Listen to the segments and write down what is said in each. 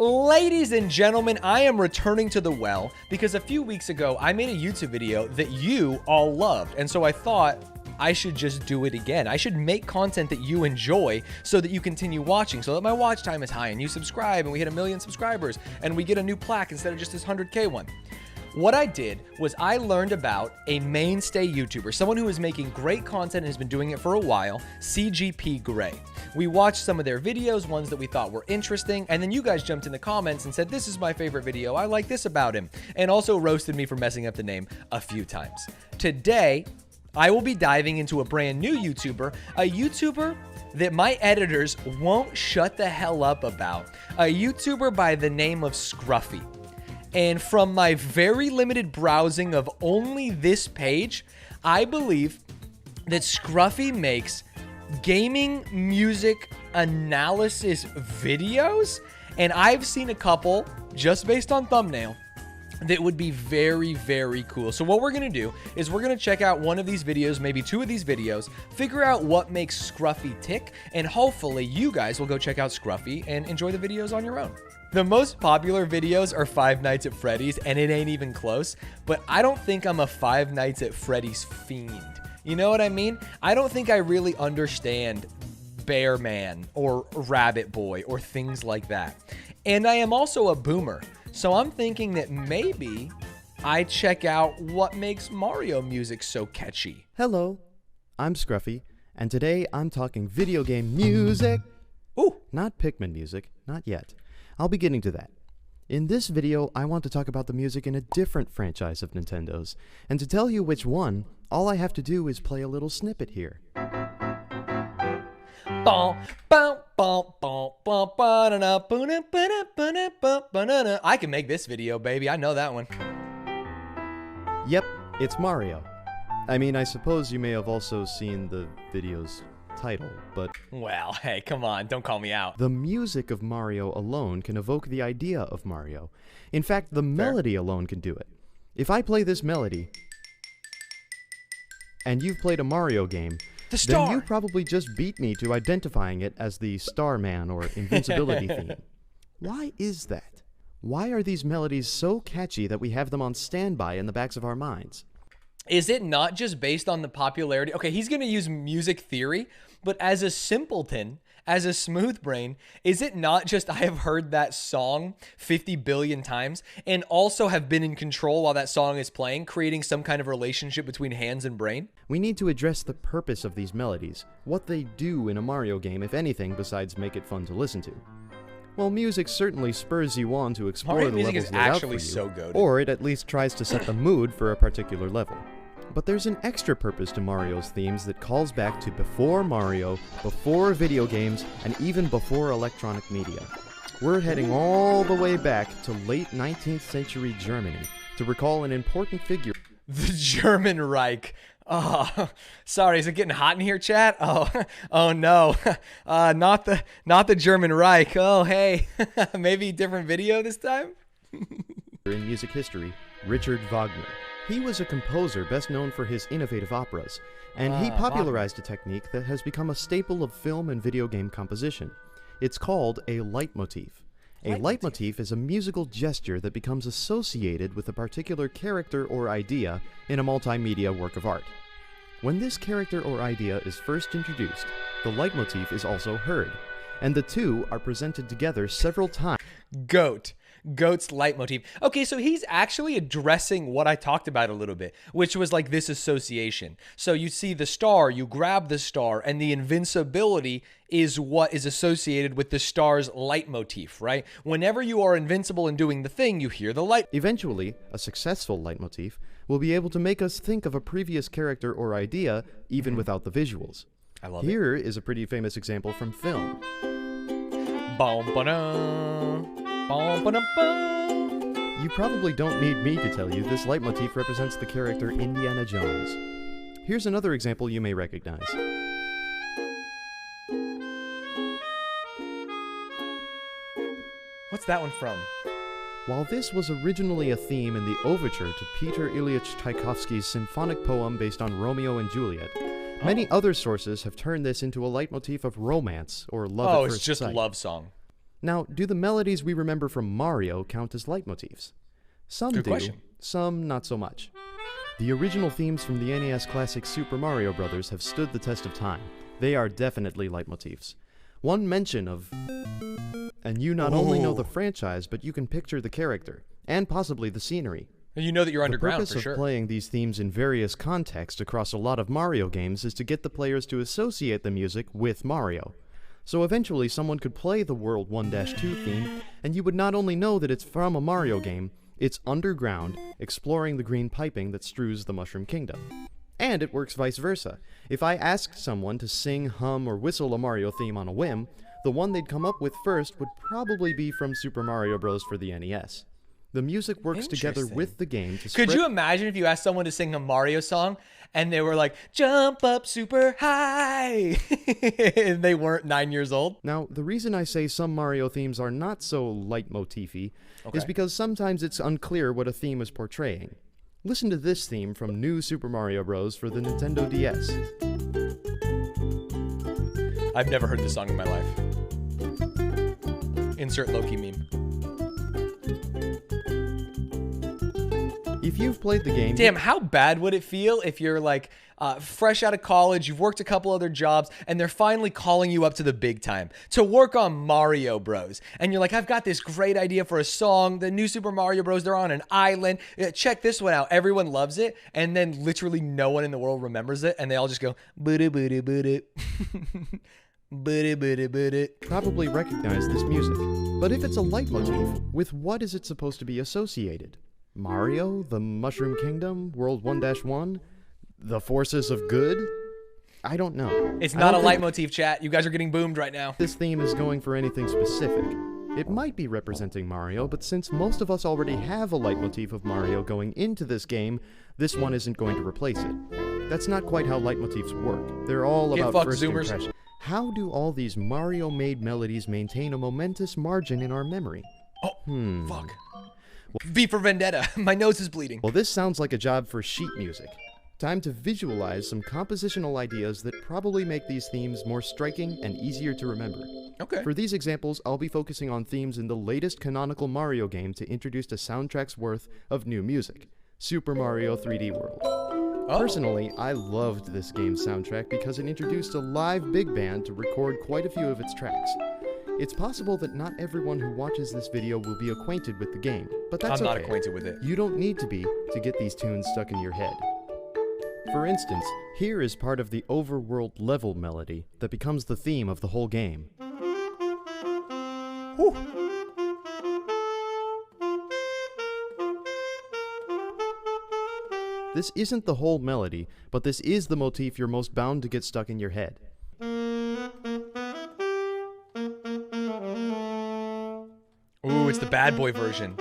Ladies and gentlemen, I am returning to the well because a few weeks ago I made a YouTube video that you all loved, and so I thought I should just do it again. I should make content that you enjoy so that you continue watching, so that my watch time is high and you subscribe and we hit 1 million subscribers and we get a new plaque instead of just this 100K one. What I did was I learned about a mainstay YouTuber, someone who is making great content and has been doing it for a while, CGP Grey. We watched some of their videos, ones that we thought were interesting, and then you guys jumped in the comments and said, this is my favorite video, I like this about him, and also roasted me for messing up the name a few times. Today, I will be diving into a brand new YouTuber, a YouTuber that my editors won't shut the hell up about, a YouTuber by the name of Scruffy. And from my very limited browsing of only this page, I believe that Scruffy makes gaming music analysis videos. And I've seen a couple, just based on thumbnail, that would be very, very cool. So what we're going to do is we're going to check out one of these videos, maybe two of these videos, figure out what makes Scruffy tick, and hopefully you guys will go check out Scruffy and enjoy the videos on your own. The most popular videos are Five Nights at Freddy's, and it ain't even close, but I don't think I'm a Five Nights at Freddy's fiend. You know what I mean? I don't think I really understand Bear Man or Rabbit Boy or things like that. And I am also a boomer, so I'm thinking that maybe I check out what makes Mario music so catchy. Hello, I'm Scruffy, and today I'm talking video game music. Ooh, not Pikmin music, not yet. I'll be getting to that. In this video, I want to talk about the music in a different franchise of Nintendo's, and to tell you which one, all I have to do is play a little snippet here. I can make this video, baby. I know that one. Yep, it's Mario. I mean, I suppose you may have also seen the video's title, but... Well, hey, come on, don't call me out. The music of Mario alone can evoke the idea of Mario. In fact, the melody alone can do it. If I play this melody, and you've played a Mario game, then you probably just beat me to identifying it as the Starman or Invincibility theme. Why is that? Why are these melodies so catchy that we have them on standby in the backs of our minds? Is it not just based on the popularity? Okay, he's going to use music theory, but as a simpleton, as a smooth brain, is it not just I have heard that song 50 billion times and also have been in control while that song is playing, creating some kind of relationship between hands and brain? We need to address the purpose of these melodies, what they do in a Mario game, if anything, besides make it fun to listen to. Well, music certainly spurs you on to explore the levels laid out for you, or it at least tries to set the mood for a particular level. But there's an extra purpose to Mario's themes that calls back to before Mario, before video games, and even before electronic media. We're heading all the way back to late 19th century Germany to recall an important figure. The German Reich. Oh, sorry, is it getting hot in here, chat? Oh no, not the German Reich. Oh, hey, maybe different video this time? In music history, Richard Wagner. He was a composer best known for his innovative operas, and he popularized a technique that has become a staple of film and video game composition. It's called a leitmotif. A leitmotif is a musical gesture that becomes associated with a particular character or idea in a multimedia work of art. When this character or idea is first introduced, the leitmotif is also heard, and the two are presented together several times. Goat's leitmotif. Okay, so he's actually addressing what I talked about a little bit, which was like this association. So you see the star, you grab the star, and the invincibility is what is associated with the star's leitmotif, right? Whenever you are invincible and doing the thing, you hear the light. Eventually, a successful leitmotif will be able to make us think of a previous character or idea even without the visuals. I love it. Here is a pretty famous example from film. You probably don't need me to tell you this leitmotif represents the character Indiana Jones. Here's another example you may recognize. What's that one from? While this was originally a theme in the overture to Peter Ilyich Tchaikovsky's symphonic poem based on Romeo and Juliet, many other sources have turned this into a leitmotif of romance or love at first sight. It's just a love song. Now, do the melodies we remember from Mario count as leitmotifs? Some Good do, question. some not so much. The original themes from the NES classic Super Mario Bros. Have stood the test of time. They are definitely leitmotifs. One mention of... And you not only know the franchise, but you can picture the character, and possibly the scenery. And you know that you're underground, The purpose for of sure. playing these themes in various contexts across a lot of Mario games is to get the players to associate the music with Mario. So eventually someone could play the World 1-2 theme, and you would not only know that it's from a Mario game, it's underground, exploring the green piping that strews the Mushroom Kingdom. And it works vice versa. If I asked someone to sing, hum, or whistle a Mario theme on a whim, the one they'd come up with first would probably be from Super Mario Bros. For the NES. The music works together Interesting. with the game to Could spread... you imagine if you asked someone to sing a Mario song and they were like, jump up super high, and they weren't 9 years old? Now, the reason I say some Mario themes are not so leitmotify is because sometimes it's unclear what a theme is portraying. Listen to this theme from New Super Mario Bros. For the Nintendo DS. I've never heard this song in my life. Insert Loki meme. If you've played the game... Damn, how bad would it feel if you're like fresh out of college, you've worked a couple other jobs, and they're finally calling you up to the big time to work on Mario Bros. And you're like, I've got this great idea for a song, the new Super Mario Bros. They're on an island. Check this one out. Everyone loves it. And then literally no one in the world remembers it. And they all just go, booty, booty, booty. Booty, booty, booty. Probably recognize this music. But if it's a leitmotif, with what is it supposed to be associated? Mario? The Mushroom Kingdom? World 1-1? The Forces of Good? I don't know. It's not a leitmotif, chat. You guys are getting boomed right now. This theme is going for anything specific. It might be representing Mario, but since most of us already have a leitmotif of Mario going into this game, this one isn't going to replace it. That's not quite how leitmotifs work. They're all Get about fucked, first Zoomers. impression. How do all these Mario-made melodies maintain a momentous margin in our memory? Oh, fuck. V for Vendetta. My nose is bleeding. Well, this sounds like a job for sheet music. Time to visualize some compositional ideas that probably make these themes more striking and easier to remember. Okay. For these examples, I'll be focusing on themes in the latest canonical Mario game to introduce a soundtrack's worth of new music, Super Mario 3D World. Oh. Personally, I loved this game's soundtrack because it introduced a live big band to record quite a few of its tracks. It's possible that not everyone who watches this video will be acquainted with the game, but that's okay. I'm not acquainted with it. You don't need to be to get these tunes stuck in your head. For instance, here is part of the Overworld level melody that becomes the theme of the whole game. Whew. This isn't the whole melody, but this is the motif you're most bound to get stuck in your head. Ooh, it's the bad boy version.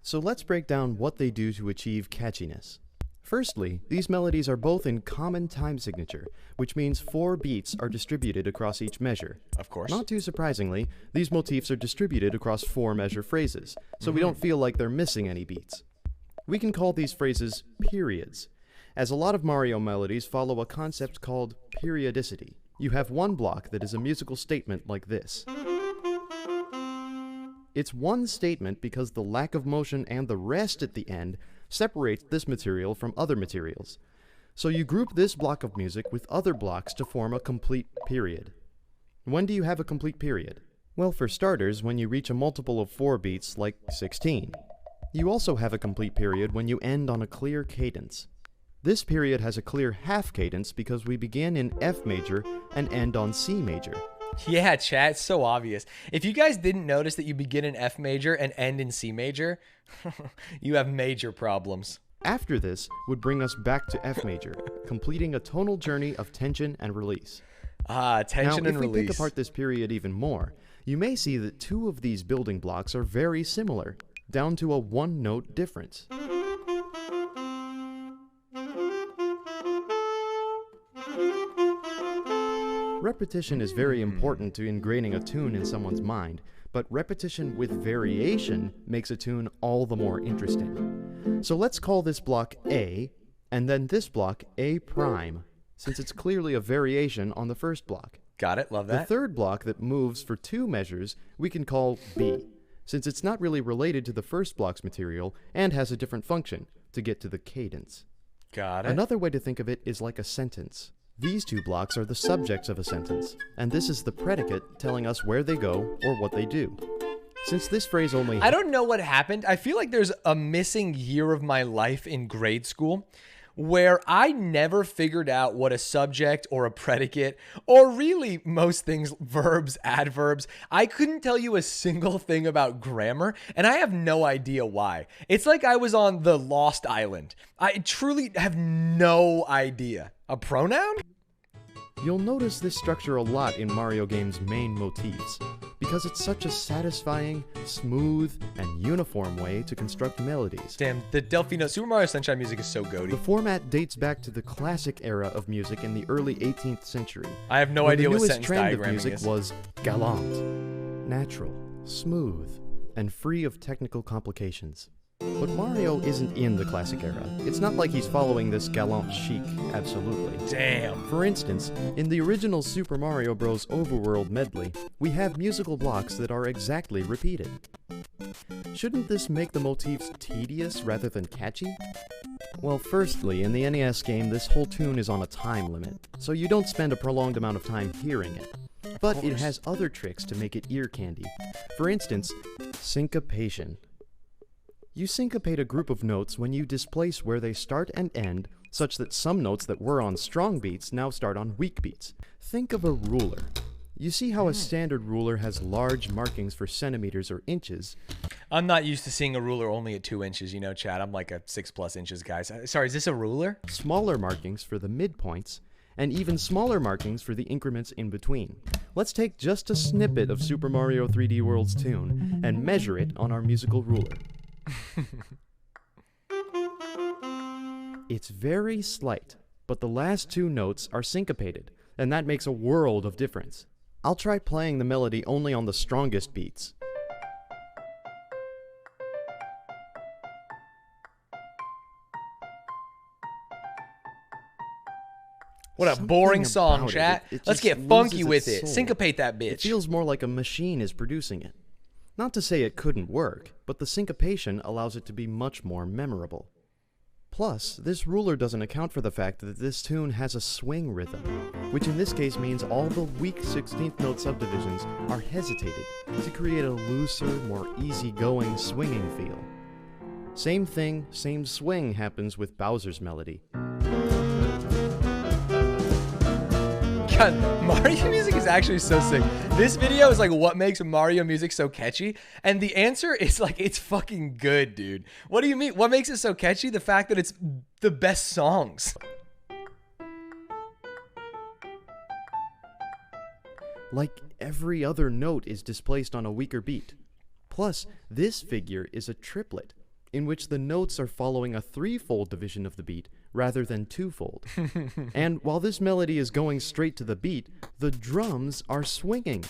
So let's break down what they do to achieve catchiness. Firstly, these melodies are both in common time signature, which means 4 beats are distributed across each measure. Of course. Not too surprisingly, these motifs are distributed across 4 measure phrases, so we don't feel like they're missing any beats. We can call these phrases periods, as a lot of Mario melodies follow a concept called periodicity. You have one block that is a musical statement like this. It's one statement because the lack of motion and the rest at the end separates this material from other materials. So you group this block of music with other blocks to form a complete period. When do you have a complete period? Well, for starters, when you reach a multiple of 4 beats, like 16. You also have a complete period when you end on a clear cadence. This period has a clear half cadence because we begin in F major and end on C major. Yeah, chat, it's so obvious. If you guys didn't notice that you begin in F major and end in C major, you have major problems. After this would bring us back to F major, completing a tonal journey of tension and release. Ah, tension now, and if we release. pick apart this period even more, you may see that 2 of these building blocks are very similar, down to a 1-note difference. Repetition is very important to ingraining a tune in someone's mind, but repetition with variation makes a tune all the more interesting. So let's call this block A, and then this block A prime, since it's clearly a variation on the first block. Got it. Love The that. third block that moves for 2 measures we can call B, since it's not really related to the first block's material and has a different function to get to the cadence. Got it. Another way to think of it is like a sentence. These 2 blocks are the subjects of a sentence, and this is the predicate telling us where they go or what they do. Since this phrase only... I don't know what happened. I feel like there's a missing year of my life in grade school where I never figured out what a subject or a predicate, or really most things, verbs, adverbs. I couldn't tell you a single thing about grammar, and I have no idea why. It's like I was on the Lost Island. I truly have no idea. A pronoun? You'll notice this structure a lot in Mario games' main motifs, because it's such a satisfying, smooth, and uniform way to construct melodies. Damn, the Delfino Super Mario Sunshine music is so goaty. The format dates back to the classic era of music in the early 18th century. I have no when idea the what newest sentence trend of diagramming music is. was galant, natural, smooth, and free of technical complications. But Mario isn't in the classic era. It's not like he's following this galant chic, absolutely. Damn. For instance, in the original Super Mario Bros. Overworld medley, we have musical blocks that are exactly repeated. Shouldn't this make the motifs tedious rather than catchy? Well, firstly, in the NES game, this whole tune is on a time limit, so you don't spend a prolonged amount of time hearing it. But it has other tricks to make it ear candy. For instance, syncopation. You syncopate a group of notes when you displace where they start and end, such that some notes that were on strong beats now start on weak beats. Think of a ruler. You see how a standard ruler has large markings for centimeters or inches? I'm not used to seeing a ruler only at 2 inches, you know, Chad. I'm like a 6+ inches guy. Sorry, is this a ruler? Smaller markings for the midpoints, and even smaller markings for the increments in between. Let's take just a snippet of Super Mario 3D World's tune and measure it on our musical ruler. It's very slight, but the last 2 notes are syncopated, and that makes a world of difference. I'll try playing the melody only on the strongest beats. What a Something boring song, about it, chat. it Let's just get loses funky its with it. soul. Syncopate that bitch. It feels more like a machine is producing it. Not to say it couldn't work, but the syncopation allows it to be much more memorable. Plus, this ruler doesn't account for the fact that this tune has a swing rhythm, which in this case means all the weak 16th note subdivisions are hesitated to create a looser, more easygoing swinging feel. Same thing, same swing happens with Bowser's melody. God, Mario music is actually so sick. This video is like what makes Mario music so catchy, and the answer is like it's fucking good, dude. What do you mean? What makes it so catchy? The fact that it's the best songs. Like every other note is displaced on a weaker beat. Plus, this figure is a triplet, in which the notes are following a threefold division of the beat rather than twofold. And while this melody is going straight to the beat, the drums are swinging.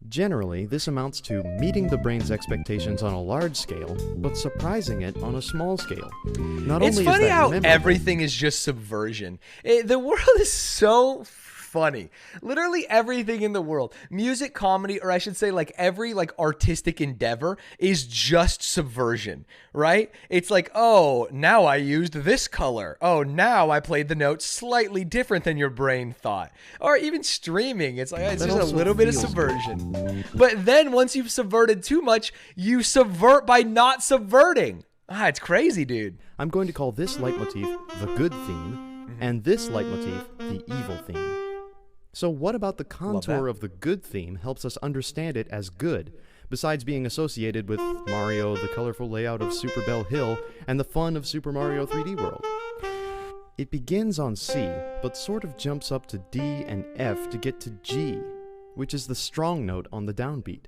Generally, this amounts to meeting the brain's expectations on a large scale, but surprising it on a small scale. Not It's only funny is that how memorable, everything is just subversion. The world is so funny. Literally everything in the world, music, comedy, or I should say like every like artistic endeavor is just subversion, right? It's like, oh, now I used this color. Oh, now I played the note slightly different than your brain thought. Or even streaming, it's like it's That just a also little bit of feels subversion. But then once you've subverted too much, you subvert by not subverting. Ah, it's crazy, dude. I'm going to call this leitmotif the good theme, and this leitmotif the evil theme. So what about the contour of the good theme helps us understand it as good, besides being associated with Mario, the colorful layout of Super Bell Hill, and the fun of Super Mario 3D World? It begins on C, but sort of jumps up to D and F to get to G, which is the strong note on the downbeat.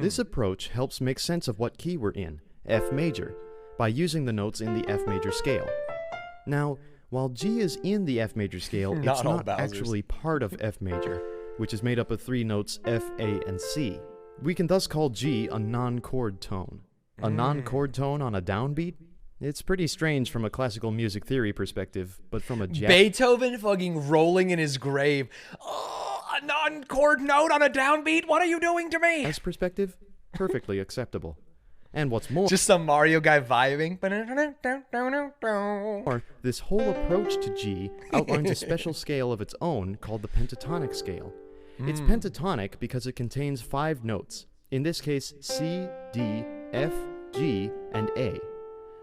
This approach helps make sense of what key we're in, F major, by using the notes in the F major scale. Now, while G is in the F major scale, it's Not all not Bowsers. actually part of F major, which is made up of 3 notes F, A, and C. We can thus call G a non-chord tone. A non-chord tone on a downbeat? It's pretty strange from a classical music theory perspective, but from a Beethoven fucking rolling in his grave. Oh, a non-chord note on a downbeat? What are you doing to me? As perspective, perfectly acceptable. And what's more, Just some Mario guy vibing. this whole approach to G outlines a special scale of its own called the pentatonic scale. It's pentatonic because it contains 5 notes, in this case C, D, F, G, and A.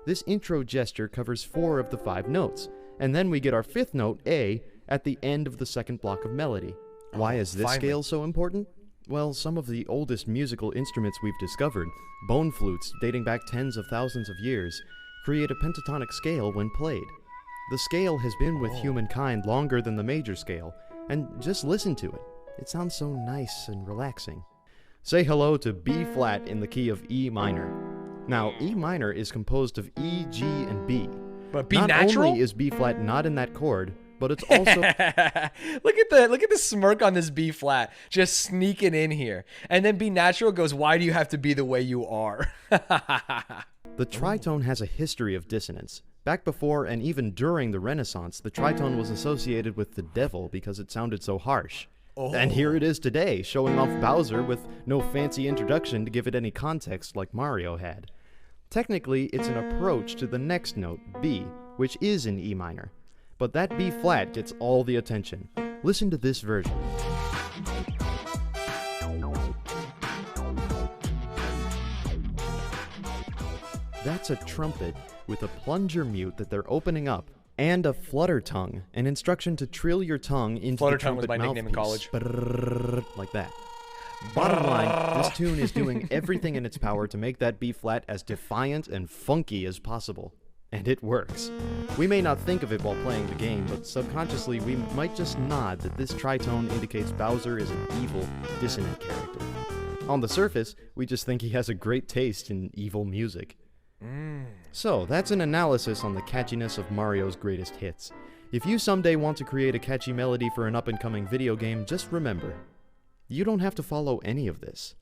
This intro gesture covers 4 of the 5 notes, and then we get our 5th note, A, at the end of the second block of melody. Why is this scale so important? Well, some of the oldest musical instruments we've discovered, bone flutes dating back tens of thousands of years, create a pentatonic scale when played. The scale has been with humankind longer than the major scale, and just listen to it. It sounds so nice and relaxing. Say hello to B flat in the key of E minor. Now, E minor is composed of E, G, and B. But B not natural? only is B flat not in that chord, but it's also look at the smirk on this B flat, just sneaking in here. And then B natural goes, why do you have to be the way you are? The tritone has a history of dissonance. Back before and even during the Renaissance, the tritone was associated with the devil because it sounded so harsh. And here it is today, showing off Bowser with no fancy introduction to give it any context like Mario had. Technically, it's an approach to the next note, B, which is in E minor. But that B flat gets all the attention. Listen to this version. That's a trumpet with a plunger mute that they're opening up, and a flutter tongue, an instruction to trill your tongue into Flutter the tongue was trumpet my nickname in mouthpiece. college. Brrrr, like that. Bottom line, this tune is doing everything in its power to make that B flat as defiant and funky as possible. And it works. We may not think of it while playing the game, but subconsciously we might just nod that this tritone indicates Bowser is an evil, dissonant character. On the surface, we just think he has a great taste in evil music. So, that's an analysis on the catchiness of Mario's greatest hits. If you someday want to create a catchy melody for an up-and-coming video game, just remember, you don't have to follow any of this.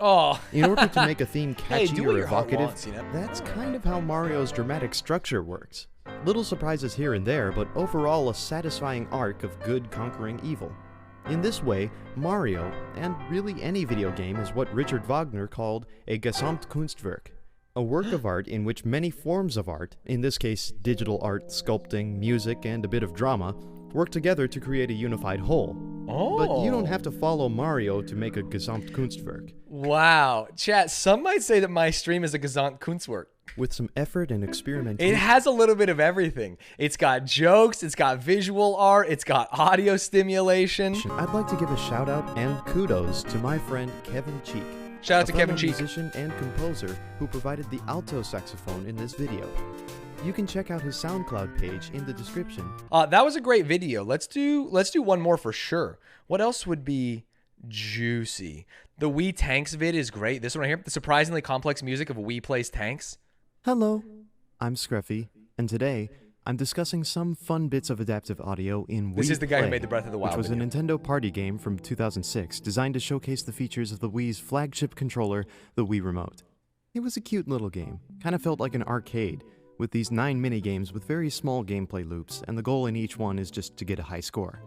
In order to make a theme catchy do what or your heart evocative, wants, you know? that's kind of how Mario's dramatic structure works. Little surprises here and there, but overall a satisfying arc of good conquering evil. In this way, Mario, and really any video game, is what Richard Wagner called a Gesamtkunstwerk. A work of art in which many forms of art, in this case digital art, sculpting, music, and a bit of drama, work together to create a unified whole. But you don't have to follow Mario to make a Gesamtkunstwerk. Wow. Chat, some might say that my stream is a Gesamtkunstwerk. With some effort and experimentation. It has a little bit of everything. It's got jokes, it's got visual art, it's got audio stimulation. I'd like to give a shout out and kudos to my friend Kevin Cheek. Shout out to Kevin Cheek, musician and composer who provided the alto saxophone in this video. You can check out his SoundCloud page in the description. That was a great video. Let's do one more for sure. What else would be juicy? The Wii Tanks vid is great. This one right here, the surprisingly complex music of Wii plays tanks. Hello, I'm Scruffy, and today I'm discussing some fun bits of adaptive audio in Wii This is the guy Play, who made the Breath of the Wild which was video. a Nintendo party game from 2006 designed to showcase the features of the Wii's flagship controller, the Wii Remote. It was a cute little game, kind of felt like an arcade, with these 9 mini-games with very small gameplay loops, and the goal in each one is just to get a high score.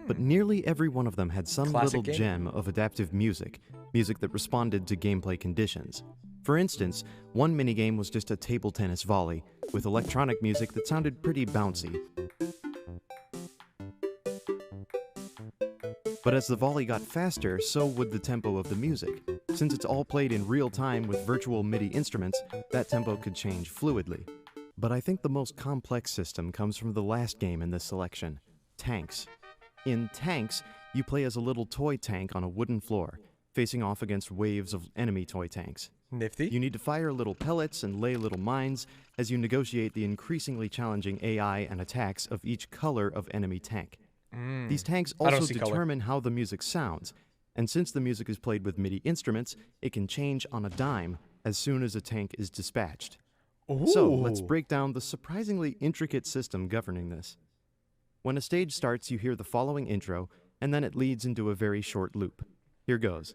But nearly every one of them had some Classic little game. gem of adaptive music that responded to gameplay conditions. For instance, one minigame was just a table tennis volley, with electronic music that sounded pretty bouncy. But as the volley got faster, so would the tempo of the music. Since it's all played in real time with virtual MIDI instruments, that tempo could change fluidly. But I think the most complex system comes from the last game in this selection, Tanks. In Tanks, you play as a little toy tank on a wooden floor, facing off against waves of enemy toy tanks. Nifty. You need to fire little pellets and lay little mines as you negotiate the increasingly challenging AI and attacks of each color of enemy tank. These tanks I don't also see color. determine how the music sounds, and since the music is played with MIDI instruments, it can change on a dime as soon as a tank is dispatched. So, let's break down the surprisingly intricate system governing this. When a stage starts, you hear the following intro, and then it leads into a very short loop. Here goes.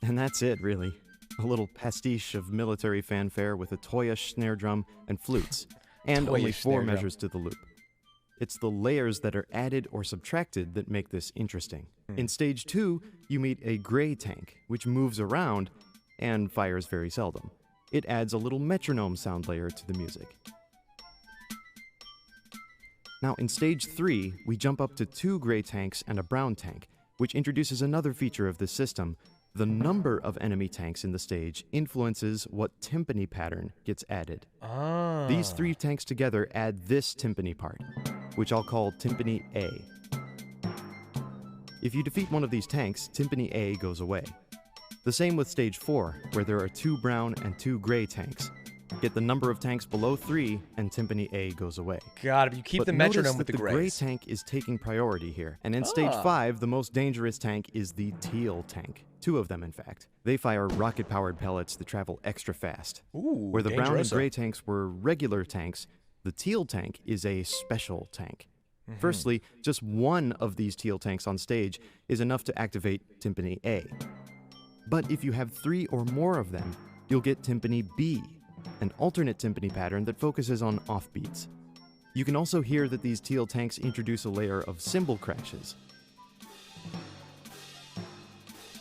And that's it, really. A little pastiche of military fanfare with a toyish snare drum and flutes, and only 4 measures to the loop. It's the layers that are added or subtracted that make this interesting. In Stage 2, you meet a gray tank, which moves around and fires very seldom. It adds a little metronome sound layer to the music. Now, in Stage 3, we jump up to 2 gray tanks and a brown tank, which introduces another feature of this system. The number of enemy tanks in the stage influences what timpani pattern gets added. These 3 tanks together add this timpani part, which I'll call timpani A. If you defeat one of these tanks, timpani A goes away. The same with Stage 4, where there are 2 brown and 2 gray tanks. Get the number of tanks below 3, and timpani A goes away. God, you keep the metronome with the grays. The gray tank is taking priority here, and in Stage 5, the most dangerous tank is the teal tank. 2 of them, in fact. They fire rocket-powered pellets that travel extra fast. Ooh, where the brown and gray tanks were regular tanks, the teal tank is a special tank. Firstly, just one of these teal tanks on stage is enough to activate timpani A. But if you have 3 or more of them, you'll get timpani B, an alternate timpani pattern that focuses on offbeats. You can also hear that these teal tanks introduce a layer of cymbal crashes.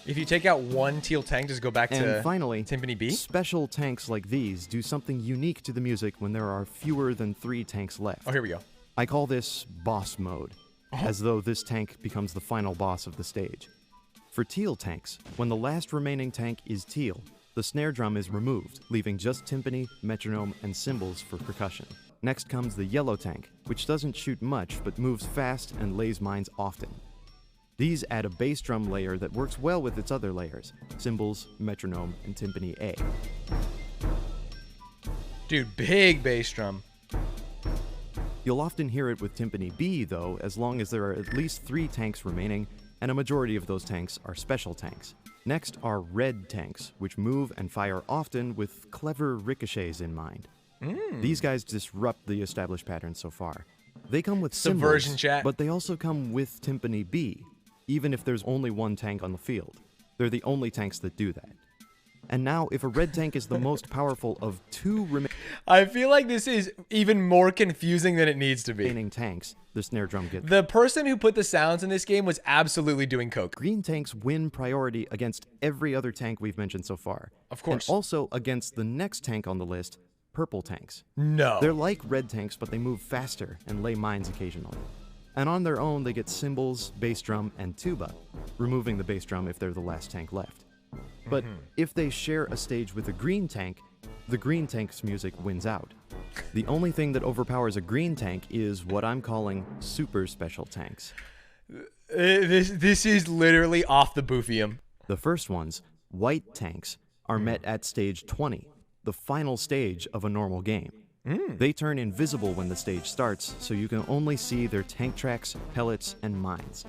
If you take out one teal tank, does it go back to and finally, timpani B? Special tanks like these do something unique to the music when there are fewer than 3 tanks left. Oh, here we go. I call this boss mode, as though this tank becomes the final boss of the stage. For teal tanks, when the last remaining tank is teal, the snare drum is removed, leaving just timpani, metronome, and cymbals for percussion. Next comes the yellow tank, which doesn't shoot much but moves fast and lays mines often. These add a bass drum layer that works well with its other layers, cymbals, metronome, and timpani A. Dude, big bass drum. You'll often hear it with timpani B, though, as long as there are at least 3 tanks remaining, and a majority of those tanks are special tanks. Next are red tanks, which move and fire often with clever ricochets in mind. These guys disrupt the established pattern so far. They come with Subversion cymbals, chat. but they also come with timpani B, even if there's only 1 tank on the field. They're the only tanks that do that. And now, if a red tank is the most powerful of 2 remaining I feel like this is even more confusing than it needs to be. Tanks, the snare drum gets. The person who put the sounds in this game was absolutely doing coke. Green tanks win priority against every other tank we've mentioned so far. Of course. And also against the next tank on the list, purple tanks. No. They're like red tanks, but they move faster and lay mines occasionally. And on their own, they get cymbals, bass drum, and tuba, removing the bass drum if they're the last tank left. But if they share a stage with a green tank, the green tank's music wins out. The only thing that overpowers a green tank is what I'm calling super special tanks. This is literally off the boofium. The first ones, white tanks, are met at stage 20, the final stage of a normal game. They turn invisible when the stage starts, so you can only see their tank tracks, pellets, and mines.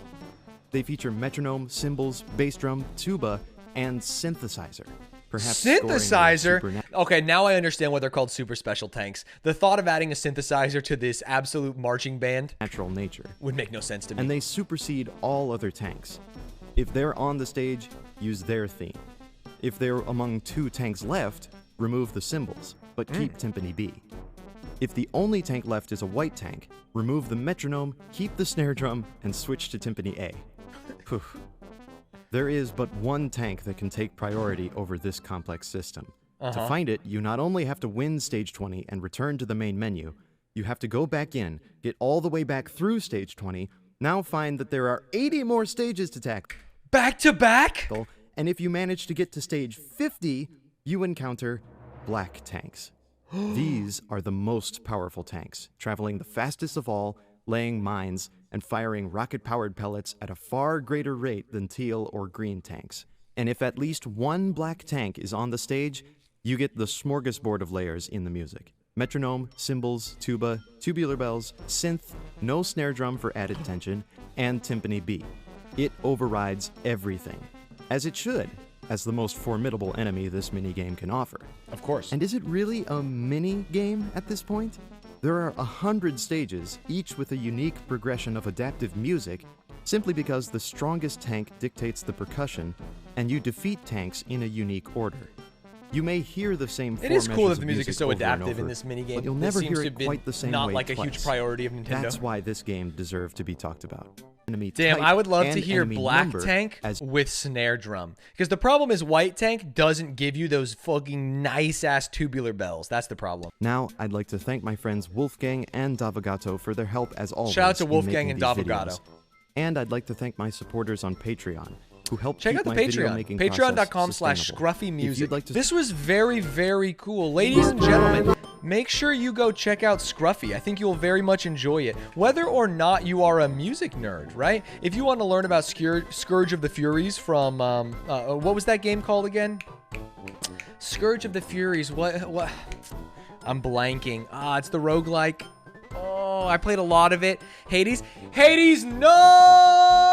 They feature metronome, cymbals, bass drum, tuba, and synthesizer. Perhaps synthesizer? Okay, now I understand why they're called super special tanks. The thought of adding a synthesizer to this absolute marching band natural nature would make no sense to me. And they supersede all other tanks. If they're on the stage, use their theme. If they're among 2 tanks left, remove the cymbals, but keep timpani B. If the only tank left is a white tank, remove the metronome, keep the snare drum, and switch to timpani A. There is but 1 tank that can take priority over this complex system. To find it, you not only have to win stage 20 and return to the main menu, you have to go back in, get all the way back through stage 20, now find that there are 80 more stages to tackle. Back to back? And if you manage to get to stage 50, you encounter black tanks. These are the most powerful tanks, traveling the fastest of all, laying mines, and firing rocket-powered pellets at a far greater rate than teal or green tanks. And if at least 1 black tank is on the stage, you get the smorgasbord of layers in the music. Metronome, cymbals, tuba, tubular bells, synth, no snare drum for added tension, and timpani B. It overrides everything, as it should, as the most formidable enemy this minigame can offer. Of course. And is it really a mini-game at this point? There are 100 stages, each with a unique progression of adaptive music simply because the strongest tank dictates the percussion, and you defeat tanks in a unique order. You may hear the same four It is cool measures that the of music is so over and adaptive over, in this minigame. but you'll This never seems hear to it be quite the same not way like a huge twice. priority of Nintendo. That's why this game deserved to be talked about. Enemy Damn, type I would love to and hear enemy Black number Tank as with Snare Drum. Because the problem is White Tank doesn't give you those fucking nice-ass tubular bells. That's the problem. Now, I'd like to thank my friends Wolfgang and Davagato for their help as always. Shout out to in Wolfgang making and these Davagato. videos. And I'd like to thank my supporters on Patreon, who help Check keep out the my video Patreon. making Patreon.com/scruffymusic. If you'd like to This was very, very cool. Ladies and gentlemen, make sure you go check out Scruffy. I think you'll very much enjoy it. Whether or not you are a music nerd, right? If you want to learn about Scourge of the Furies from, what was that game called again? Scourge of the Furies. What? I'm blanking. It's the roguelike. Oh, I played a lot of it. Hades, no!